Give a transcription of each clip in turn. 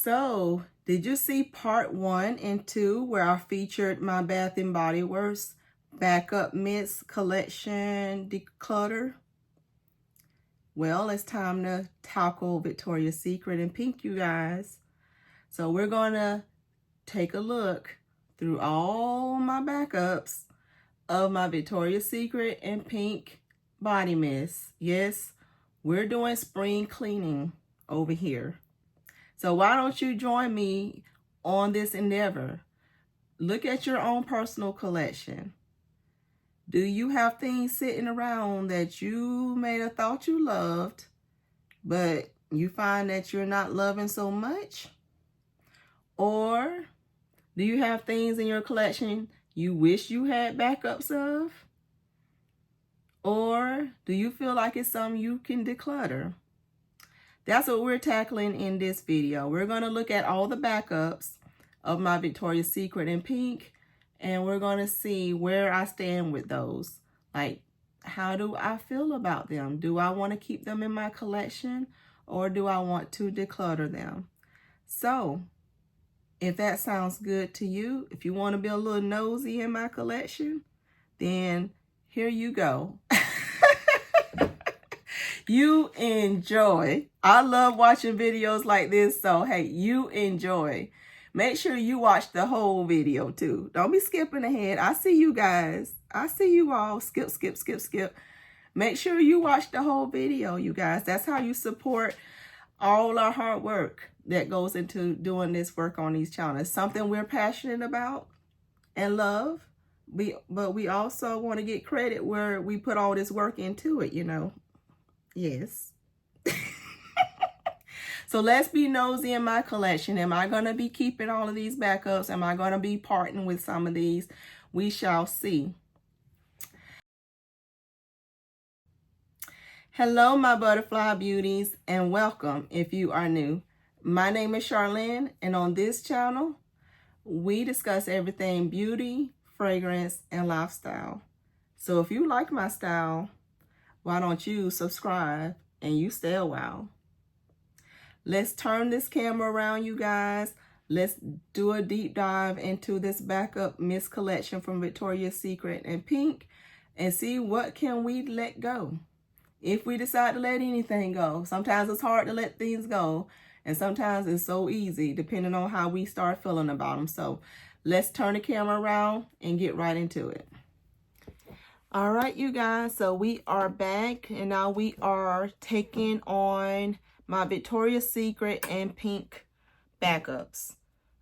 So, did you see part 1 and 2 where I featured my Bath & Body Works Backup Mist Collection Declutter? Well, it's time to tackle Victoria's Secret in pink, you guys. So we're going to take a look through all my backups of my Victoria's Secret and pink body mist. Yes, we're doing spring cleaning over here. So why don't you join me on this endeavor? Look at your own personal collection. Do you have things sitting around that you may have thought you loved, but you find that you're not loving so much? Or do you have things in your collection you wish you had backups of? Or do you feel like it's something you can declutter? That's what we're tackling in this video. We're going to look at all the backups of my Victoria's Secret in pink, and we're going to see where I stand with those. Like, how do I feel about them? Do I want to keep them in my collection, or do I want to declutter them? So, if that sounds good to you, if you want to be a little nosy in my collection, then here you go. You enjoy. I love watching videos like this, so hey, you enjoy. Make sure you watch the whole video too. Don't be skipping ahead. I see you guys. I see you all. Skip, skip, skip, skip. Make sure you watch the whole video, you guys. That's how you support all our hard work that goes into doing this work on these channels. Something we're passionate about and love. But we also want to get credit where we put all this work into it, you know. Yes. So let's be nosy in my collection. Am I going to be keeping all of these backups? Am I going to be parting with some of these? We shall see. Hello, my butterfly beauties, and welcome if you are new. My name is Charlene, and on this channel, we discuss everything beauty, fragrance, and lifestyle. So if you like my style, why don't you subscribe and you stay a while. Let's turn this camera around, you guys. Let's do a deep dive into this backup mist collection from Victoria's Secret in pink and see what can we let go. If we decide to let anything go. Sometimes it's hard to let things go, and sometimes it's so easy depending on how we start feeling about them. So let's turn the camera around and get right into it. All right, you guys, so we are back, and now we are taking on my Victoria's Secret and pink backups.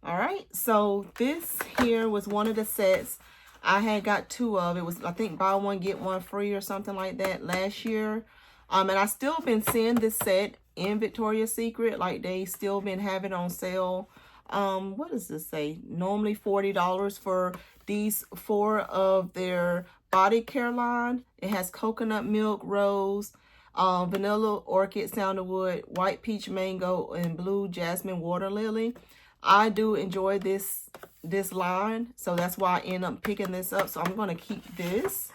All right, so this here was one of the sets. I had got 2 of. It was, I think, buy one, get one free or something like that last year. And I still been seeing this set in Victoria's Secret. Like, they still been having on sale. What does this say? Normally $40 for these 4 of their body care line. It has coconut milk, rose, vanilla orchid sandalwood, white peach mango, and blue jasmine water lily. I do enjoy this line, so that's why I end up picking this up. So I'm going to keep this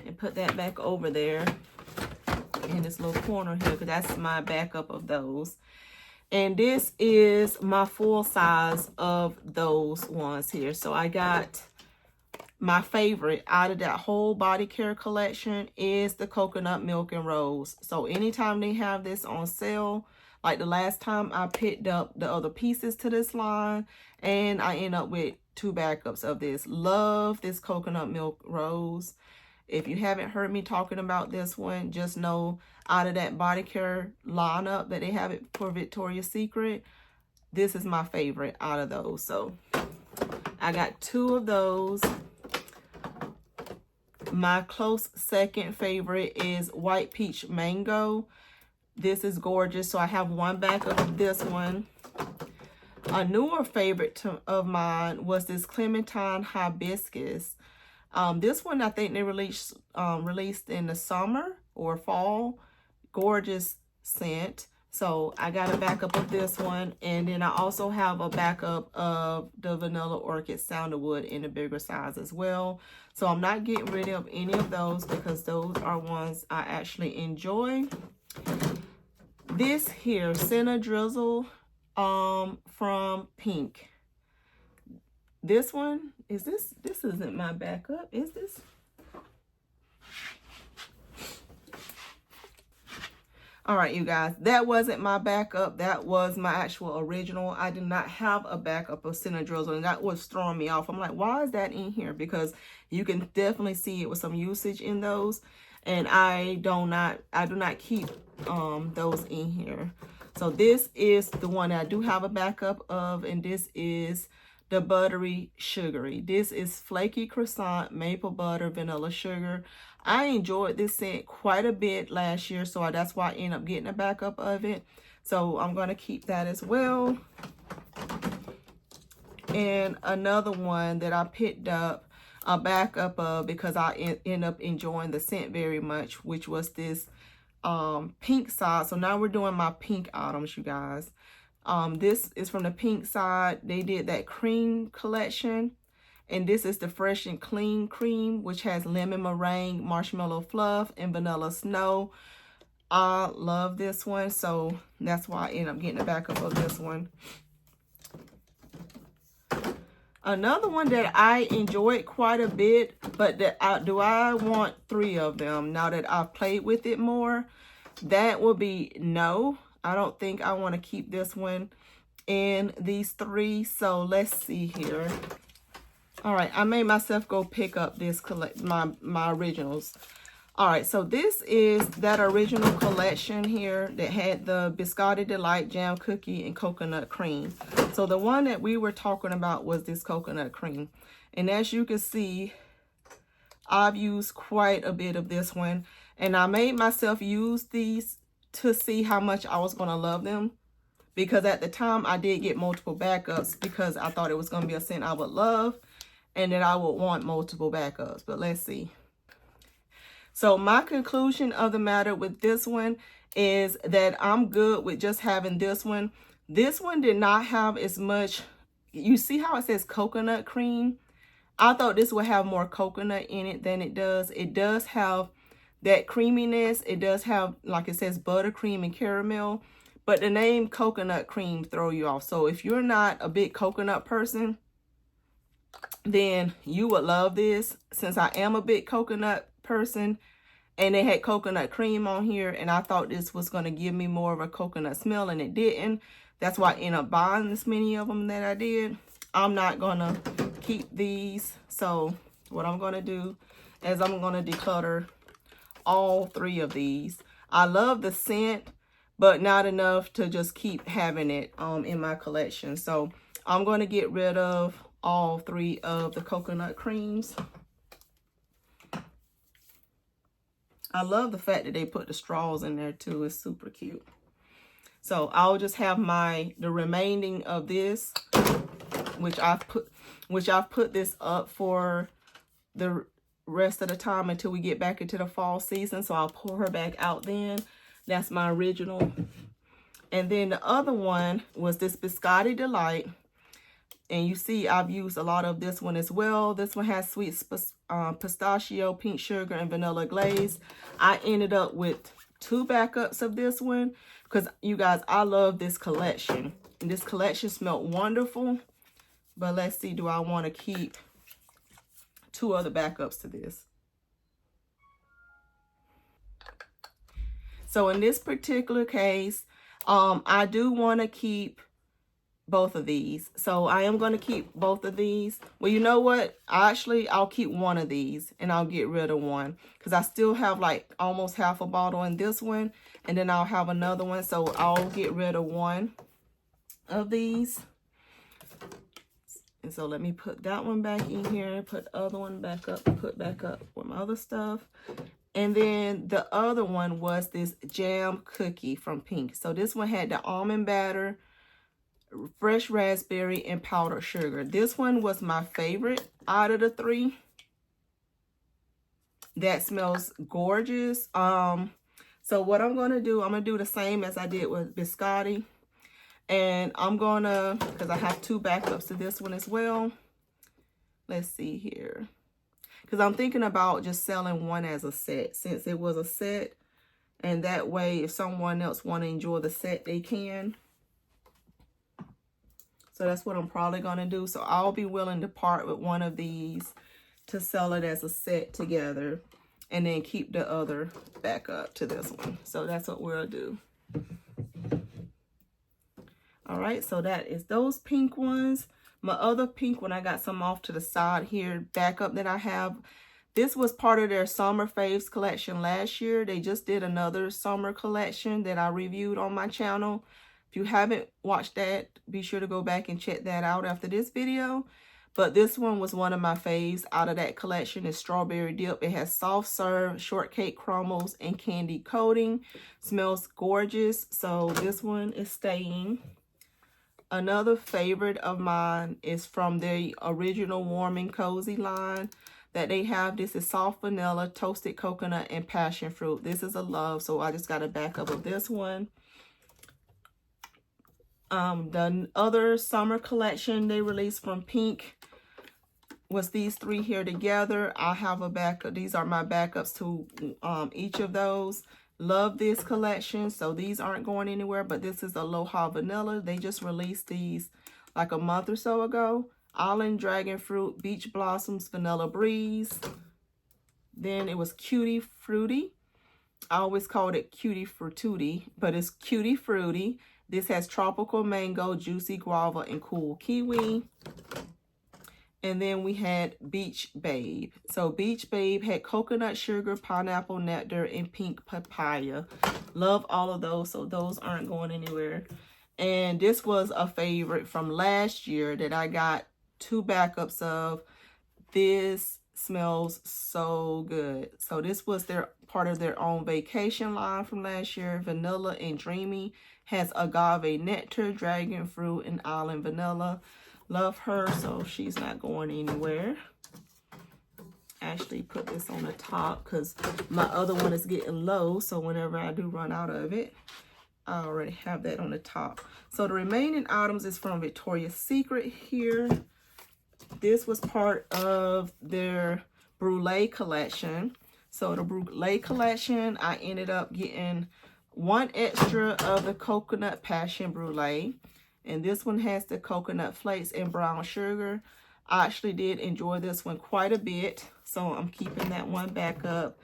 and put that back over there in this little corner here, because that's my backup of those. And this is my full size of those ones here. So I got my favorite out of that whole body care collection is the coconut milk and rose. So anytime they have this on sale, like the last time I picked up the other pieces to this line, and I end up with 2 backups of this. Love this coconut milk rose. If you haven't heard me talking about this one, just know out of that body care lineup that they have it for Victoria's Secret, this is my favorite out of those. So I got 2 of those. My close second favorite is white peach mango. This is gorgeous. So I have 1 backup of this one. A newer favorite of mine was this clementine hibiscus. This one I think they released in the summer or fall. Gorgeous scent. So I got a backup of this one, and then I also have a backup of the vanilla orchid sandalwood in a bigger size as well. So I'm not getting rid of any of those because those are ones I actually enjoy. This here, Senna Drizzle from Pink. This one, this isn't my backup, is this? All right, you guys, that wasn't my backup. That was my actual original. I did not have a backup of Cinedrizzle, and that was throwing me off. I'm like, why is that in here? Because you can definitely see it with some usage in those, and I do not keep those in here. So this is the one that I do have a backup of, and this is the Buttery Sugary. This is Flaky Croissant, Maple Butter, Vanilla Sugar. I enjoyed this scent quite a bit last year, so that's why I ended up getting a backup of it. So I'm going to keep that as well. And another one that I picked up a backup of because I end up enjoying the scent very much, which was this pink side. So now we're doing my pink items, you guys. This is from the pink side. They did that cream collection. And this is the Fresh and Clean Cream, which has lemon meringue, marshmallow fluff, and vanilla snow. I love this one, so that's why I end up getting a backup of this one. Another one that I enjoyed quite a bit, but that do I want 3 of them now that I've played with it more? That will be no. I don't think I want to keep this one in these 3. So let's see here. All right, I made myself go pick up this my originals. All right, so this is that original collection here that had the Biscotti Delight Jam Cookie and Coconut Cream. So the one that we were talking about was this coconut cream. And as you can see, I've used quite a bit of this one. And I made myself use these to see how much I was going to love them. Because at the time, I did get multiple backups because I thought it was going to be a scent I would love. And that I would want multiple backups, but let's see. So my conclusion of the matter with this one is that I'm good with just having this one. This one did not have as much, you see how it says coconut cream? I thought this would have more coconut in it than it does. It does have that creaminess. It does have, like it says, buttercream and caramel, but the name coconut cream throw you off. So if you're not a big coconut person, then you would love this. Since I am a big coconut person and they had coconut cream on here, and I thought this was going to give me more of a coconut smell, and it didn't. That's why I ended up buying this many of them that I did. I'm not going to keep these. So what I'm going to do is I'm going to declutter all 3 of these. I love the scent, but not enough to just keep having it in my collection. So I'm going to get rid of all 3 of the coconut creams. I love the fact that they put the straws in there too. It's super cute. So I'll just have the remaining of this, which I've put this up for the rest of the time until we get back into the fall season. So I'll pour her back out then. That's my original. And then the other one was this Biscotti Delight. And you see I've used a lot of this one as well. This one has sweet pistachio, pink sugar, and vanilla glaze. I ended up with 2 backups of this one because, you guys, I love this collection. And this collection smelled wonderful. But let's see, do I want to keep 2 other backups to this? So in this particular case, I do want to keep both of these. So I am going to keep both of these. Well, you know what? I'll keep one of these and I'll get rid of one because I still have like almost half a bottle in this one, and then I'll have another one. So I'll get rid of one of these. And so let me put that one back in here, put the other one back up, put back up with my other stuff. And then the other one was this jam cookie from Pink. So this one had the almond batter, fresh raspberry, and powdered sugar. This one was my favorite out of the 3. That smells gorgeous. So what I'm going to do, I'm going to do the same as I did with Biscotti. And I'm going to, because I have 2 backups to this one as well. Let's see here. Because I'm thinking about just selling one as a set, since it was a set. And that way, if someone else want to enjoy the set, they can. So that's what I'm probably going to do. So I'll be willing to part with one of these to sell it as a set together, and then keep the other back up to this one. So that's what we'll do. All right, so that is those pink ones. My other pink one, I got some off to the side here, backup that I have. This was part of their summer faves collection last year. They just did another summer collection that I reviewed on my channel. If you haven't watched that, be sure to go back and check that out after this video. But this one was one of my faves out of that collection. It's strawberry dip. It has soft serve, shortcake crumbles, and candy coating. Smells gorgeous. So this one is staying. Another favorite of mine is from the original Warm and Cozy line that they have. This is soft vanilla, toasted coconut, and passion fruit. This is a love, so I just got a backup of this one. The other summer collection they released from Pink was these three here together. I have a backup. These are my backups to each of those. Love this collection, so these aren't going anywhere, but this is Aloha Vanilla. They just released these like a month or so ago. Island Dragon Fruit, Beach Blossoms, Vanilla Breeze. Then it was Cutie Fruity. I always called it Cutie Fruity, but it's Cutie Fruity. This has Tropical Mango, Juicy Guava, and Cool Kiwi. And then we had Beach Babe. So Beach Babe had coconut sugar, pineapple nectar, and pink papaya. Love all of those, so those aren't going anywhere. And this was a favorite from last year that I got 2 backups of. This smells so good. So this was their part of their own vacation line from last year. Vanilla and Dreamy. Has agave nectar, dragon fruit, and island vanilla. Love her, so she's not going anywhere. Actually put this on the top because my other one is getting low, so whenever I do run out of it, I already have that on the top. So the remaining items is from Victoria's Secret here. This was part of their Brulee collection. So the Brulee collection, I ended up getting 1 extra of the coconut passion brulee, and this one has the coconut flakes and brown sugar. I actually did enjoy this one quite a bit, so I'm keeping that one back up.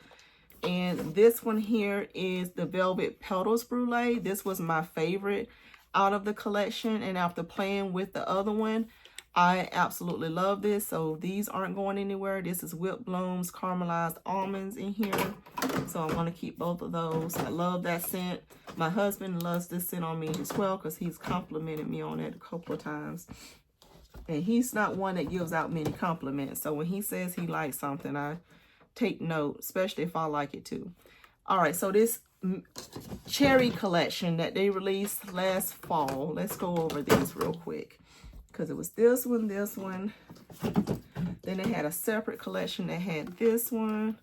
And this one here is the velvet petals brulee. This was my favorite out of the collection, and after playing with the other one, I absolutely love this. So these aren't going anywhere. This is Whipped Blooms, caramelized almonds in here. So I want to keep both of those. I love that scent. My husband loves this scent on me as well because he's complimented me on it a couple of times. And he's not one that gives out many compliments. So when he says he likes something, I take note, especially if I like it too. All right, so this cherry collection that they released last fall. Let's go over these real quick. Because it was this one. Then they had a separate collection that had this one.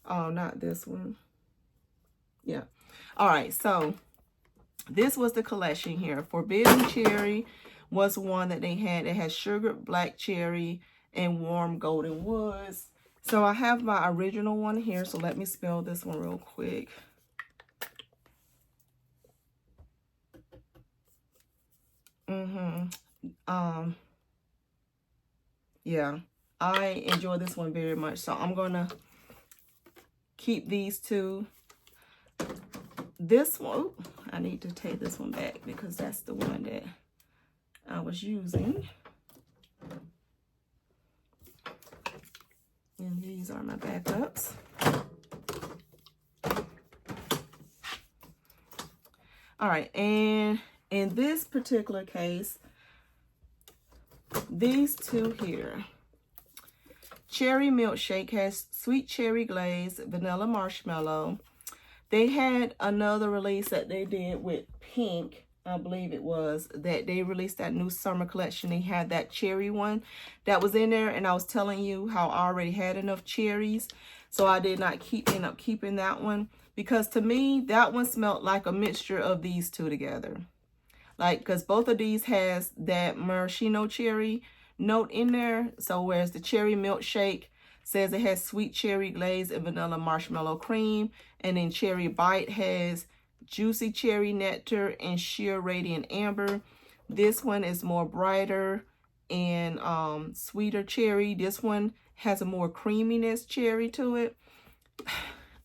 Oh, not this one. Yeah. All right, so this was the collection here. Forbidden Cherry was one that they had. It has sugared black cherry and warm golden woods. So I have my original one here. So let me spell this one real quick. Yeah, I enjoy this one very much, so I'm gonna keep these two. This one, I need to take this one back because that's the one that I was using. And these are my backups. All right, and in this particular case, these two here. Cherry Milkshake has sweet cherry glaze, vanilla marshmallow. They had another release that they did with Pink, I believe it was, that they released that new summer collection. They had that cherry one that was in there, and I was telling you how I already had enough cherries, so I did not end up keeping that one, because to me, that one smelled like a mixture of these two together. Like, because both of these has that maraschino cherry note in there. So whereas the Cherry Milkshake says it has sweet cherry glaze and vanilla marshmallow cream, and then Cherry Bite has juicy cherry nectar and sheer radiant amber. This one is more brighter and sweeter cherry. This one has a more creaminess cherry to it.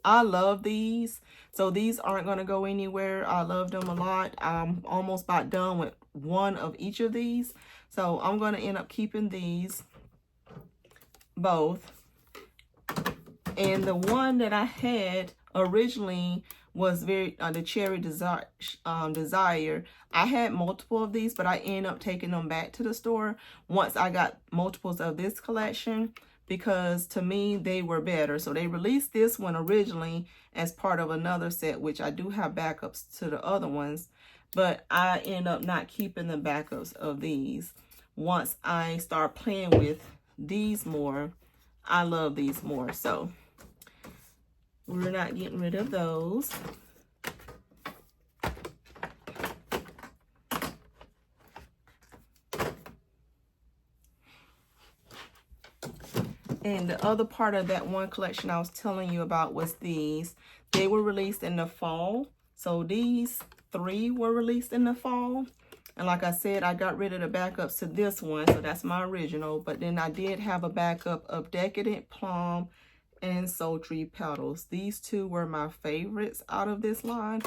I love these. So these aren't going to go anywhere. I love them a lot. I'm almost about done with one of each of these. So I'm going to end up keeping these both. And the one that I had originally was the Cherry Desire. I had multiple of these, but I ended up taking them back to the store once I got multiples of this collection, because to me they were better. So they released this one originally as part of another set, which I do have backups to the other ones, but I end up not keeping the backups of these. Once I start playing with these more, I love these more, so we're not getting rid of those. And the other part of that one collection I was telling you about was these. They were released in the fall. So these 3 were released in the fall. And like I said, I got rid of the backups to this one. So that's my original. But then I did have a backup of Decadent Plum and Sultry Petals. These 2 were my favorites out of this line.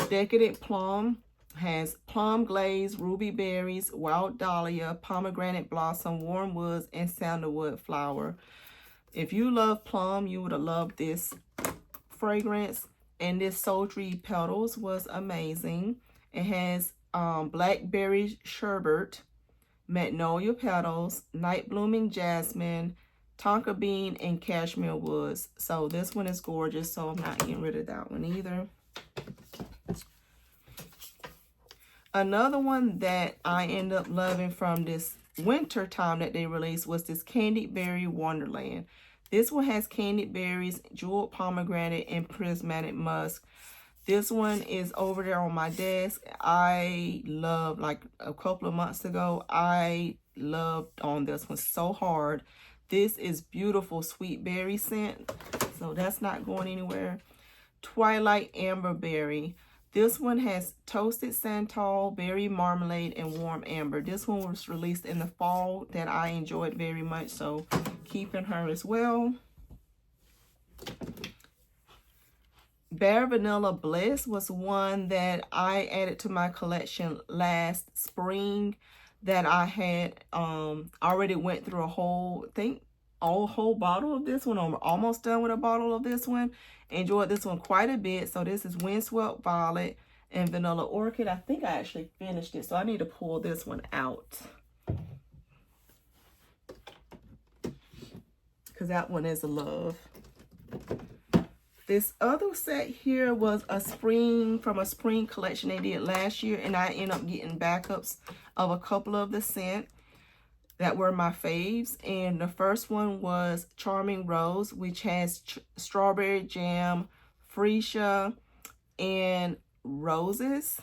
Decadent Plum has plum glaze, ruby berries, wild dahlia, pomegranate blossom, warm woods, and sandalwood flower. If you love plum, you would have loved this fragrance. And this Sultry Petals was amazing. It has blackberry sherbet, magnolia petals, night blooming jasmine, tonka bean, and cashmere woods. So this one is gorgeous, so I'm not getting rid of that one either. Another one that I end up loving from this winter time that they released was this Candied Berry Wonderland. This one has candied berries, jeweled pomegranate, and prismatic musk. This one is over there on my desk. I love, like a couple of months ago, I loved on this one so hard. This is beautiful sweet berry scent, so that's not going anywhere. Twilight Amber Berry. This one has toasted santal, berry marmalade, and warm amber. This one was released in the fall that I enjoyed very much, so keeping her as well. Bare Vanilla Bliss was one that I added to my collection last spring that I had already went through a whole bottle of this one. I'm almost done with a bottle of this one. Enjoyed this one quite a bit. So this is Windswept Violet and Vanilla Orchid. I think I actually finished it, so I need to pull this one out, because that one is a love. This other set here was a spring collection they did last year, and I ended up getting backups of a couple of the scent that were my faves. And the first one was Charming Rose, which has strawberry jam, freesia, and roses.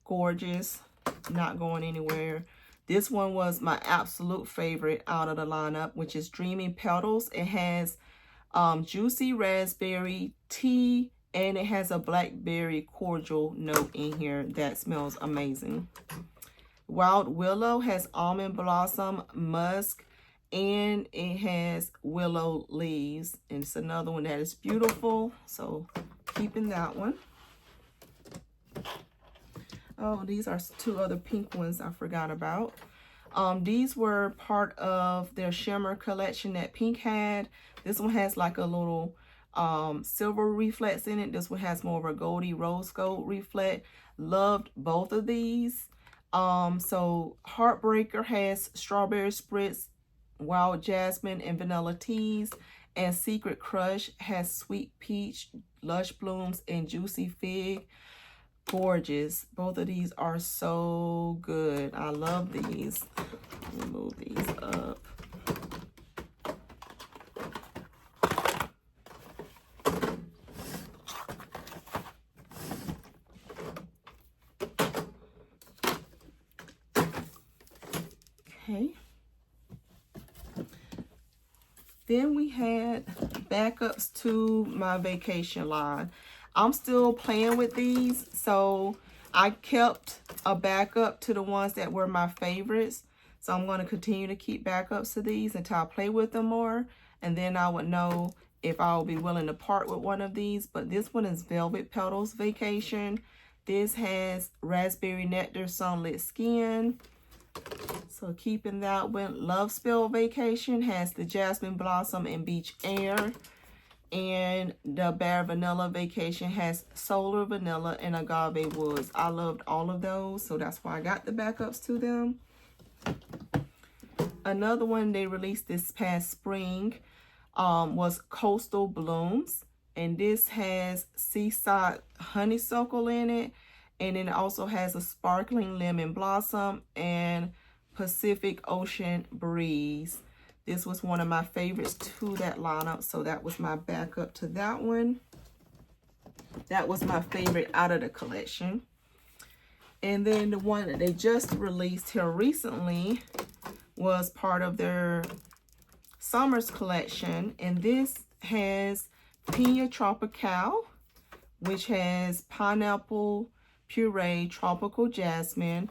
Gorgeous, not going anywhere. This one was my absolute favorite out of the lineup, which is Dreaming Petals. It has juicy raspberry tea, and it has a blackberry cordial note in here that smells amazing. Wild Willow has almond blossom, musk, and it has willow leaves. And it's another one that is beautiful, so keeping that one. Oh, these are 2 other pink ones I forgot about. These were part of their shimmer collection that Pink had. This one has like a little silver reflex in it. This one has more of a goldy rose gold reflect. Loved both of these. So Heartbreaker has strawberry spritz, wild jasmine, and vanilla teas. And Secret Crush has sweet peach, lush blooms, and juicy fig. Gorgeous. Both of these are so good. I love these. Let me move these up. Okay. Then we had backups to my vacation line. I'm still playing with these, so I kept a backup to the ones that were my favorites. So I'm going to continue to keep backups to these until I play with them more. And then I would know if I'll be willing to part with one of these. But this one is Velvet Petals Vacation. This has Raspberry Nectar Sunlit Skin. So keeping that one. Love Spell Vacation has the Jasmine Blossom and Beach Air. And the Bare Vanilla Vacation has Solar Vanilla and Agave Woods. I loved all of those, so that's why I got the backups to them. Another one they released this past spring was Coastal Blooms. And this has Seaside Honeysuckle in it. And then it also has a Sparkling Lemon Blossom and Pacific Ocean Breeze. This was one of my favorites to that lineup, so that was my backup to that one. That was my favorite out of the collection. And then the one that they just released here recently was part of their Summer's collection. And this has Pina Tropical, which has Pineapple Puree Tropical Jasmine.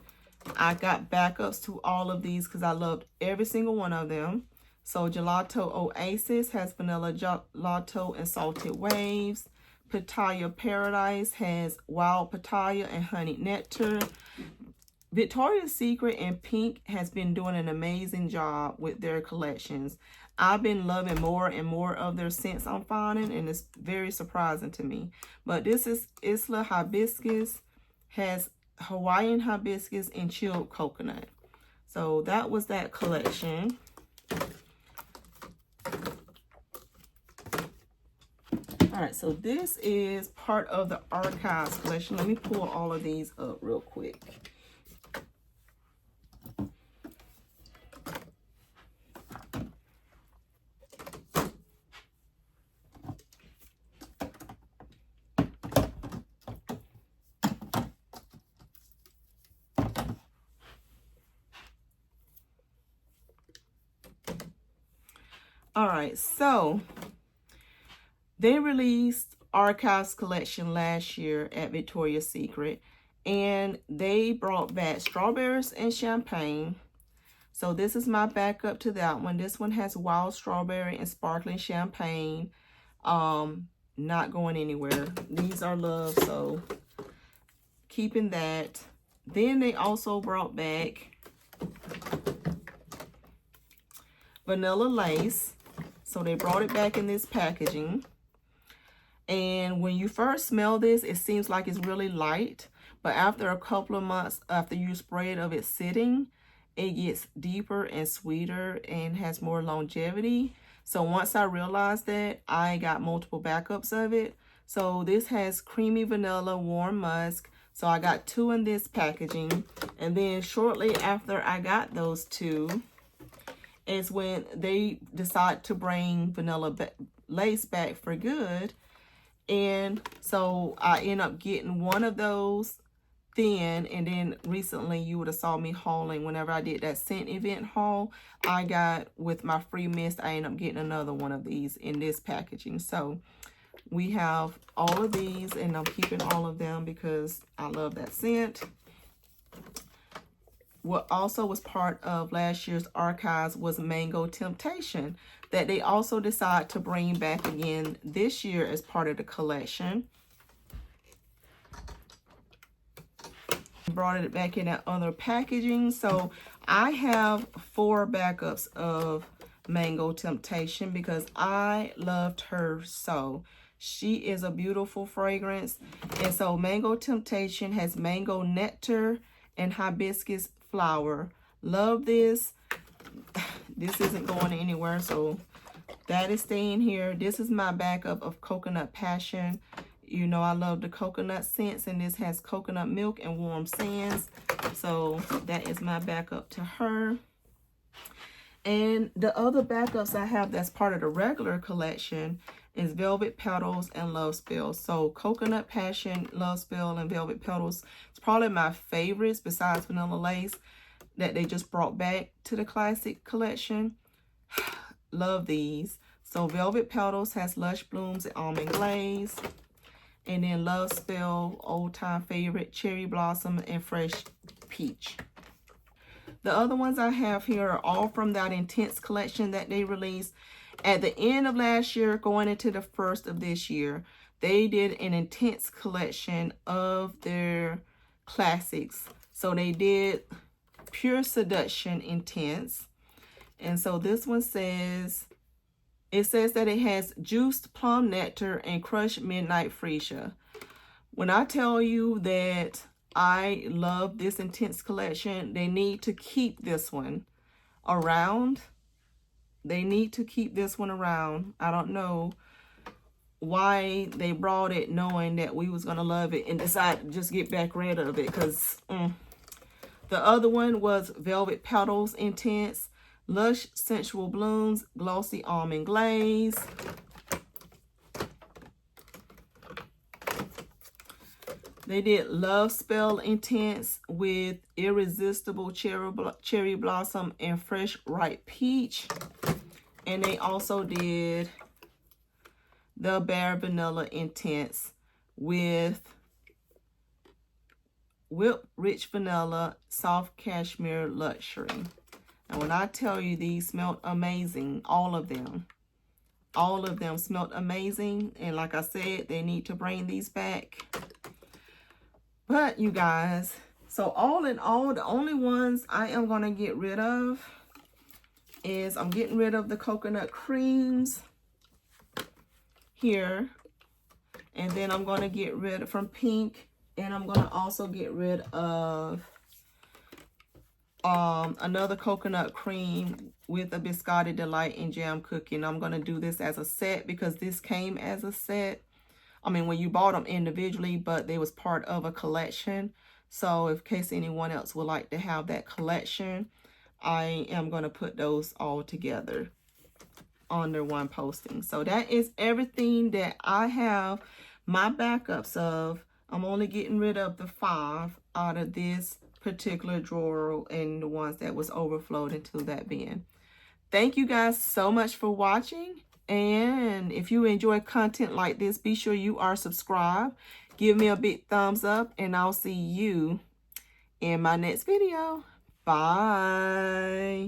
I got backups to all of these because I loved every single one of them. So Gelato Oasis has Vanilla Gelato and Salted Waves. Pitaya Paradise has Wild Pitaya and Honey Nectar. Victoria's Secret and Pink has been doing an amazing job with their collections. I've been loving more and more of their scents I'm finding, and it's very surprising to me. But this is Isla Hibiscus, has Hawaiian Hibiscus and Chilled Coconut. So that was that collection. All right, so this is part of the Archives collection. Let me pull all of these up real quick. All right, so they released Archives collection last year at Victoria's Secret, and they brought back Strawberries and Champagne. So this is my backup to that one. This one has Wild Strawberry and Sparkling Champagne. Not going anywhere. These are love, so keeping that. Then they also brought back Vanilla Lace. So they brought it back in this packaging. And when you first smell this, it seems like it's really light. But after a couple of months after you spray it of it sitting, it gets deeper and sweeter and has more longevity. So once I realized that, I got multiple backups of it. So this has Creamy Vanilla, Warm Musk. So I got 2 in this packaging. And then shortly after I got those 2 is when they decide to bring Vanilla Lace back for good. And so I end up getting one of those thin, and then recently you would have saw me hauling whenever I did that scent event haul. I got, with my free mist, I end up getting another one of these in this packaging. So we have all of these, and I'm keeping all of them because I love that scent. What also was part of last year's Archives was Mango Temptation, that they also decided to bring back again this year as part of the collection. Brought it back in that other packaging. So I have 4 backups of Mango Temptation because I loved her so. She is a beautiful fragrance. And so Mango Temptation has Mango Nectar and Hibiscus Flower. Love this. This isn't going anywhere, so that is staying here. This is my backup of Coconut Passion. You know I love the coconut scents, and this has coconut milk and warm sands. So that is my backup to her. And the other backups I have that's part of the regular collection is Velvet Petals and Love Spell. So Coconut Passion, Love Spell, and Velvet Petals is probably my favorites besides Vanilla Lace that they just brought back to the classic collection. Love these. So Velvet Petals has Lush Blooms and Almond Glaze. And then Love Spell, Old Time Favorite, Cherry Blossom, and Fresh Peach. The other ones I have here are all from that Intense collection that they released at the end of last year, going into the first of this year. They did an Intense collection of their classics. So they did Pure Seduction Intense. And so this one says, it says that it has juiced plum nectar and crushed midnight freesia. When I tell you that I love this Intense collection, they need to keep this one around. They need to keep this one around. I don't know why they brought it knowing that we was going to love it and decided to just get back rid of it. Because the other one was Velvet Petals Intense, Lush Sensual Blooms, Glossy Almond Glaze. They did Love Spell Intense with Irresistible Cherry Blossom and Fresh Ripe Peach. And they also did the Bare Vanilla Intense with Whipped Rich Vanilla, Soft Cashmere Luxury. And when I tell you these smelled amazing, all of them smelled amazing. And like I said, they need to bring these back. But you guys, so all in all, the only ones I am going to get rid of is I'm getting rid of the coconut creams here. And then I'm going to get rid of from Pink. And I'm going to also get rid of another coconut cream with a Biscotti Delight and Jam Cookie. And I'm going to do this as a set because this came as a set. I mean, when you bought them individually, but they was part of a collection. So in case anyone else would like to have that collection, I am going to put those all together under one posting. So that is everything that I have my backups of. I'm only getting rid of the 5 out of this particular drawer and the ones that was overflowed into that bin. Thank you guys so much for watching. And if you enjoy content like this, be sure you are subscribed. Give me a big thumbs up, and I'll see you in my next video. Bye.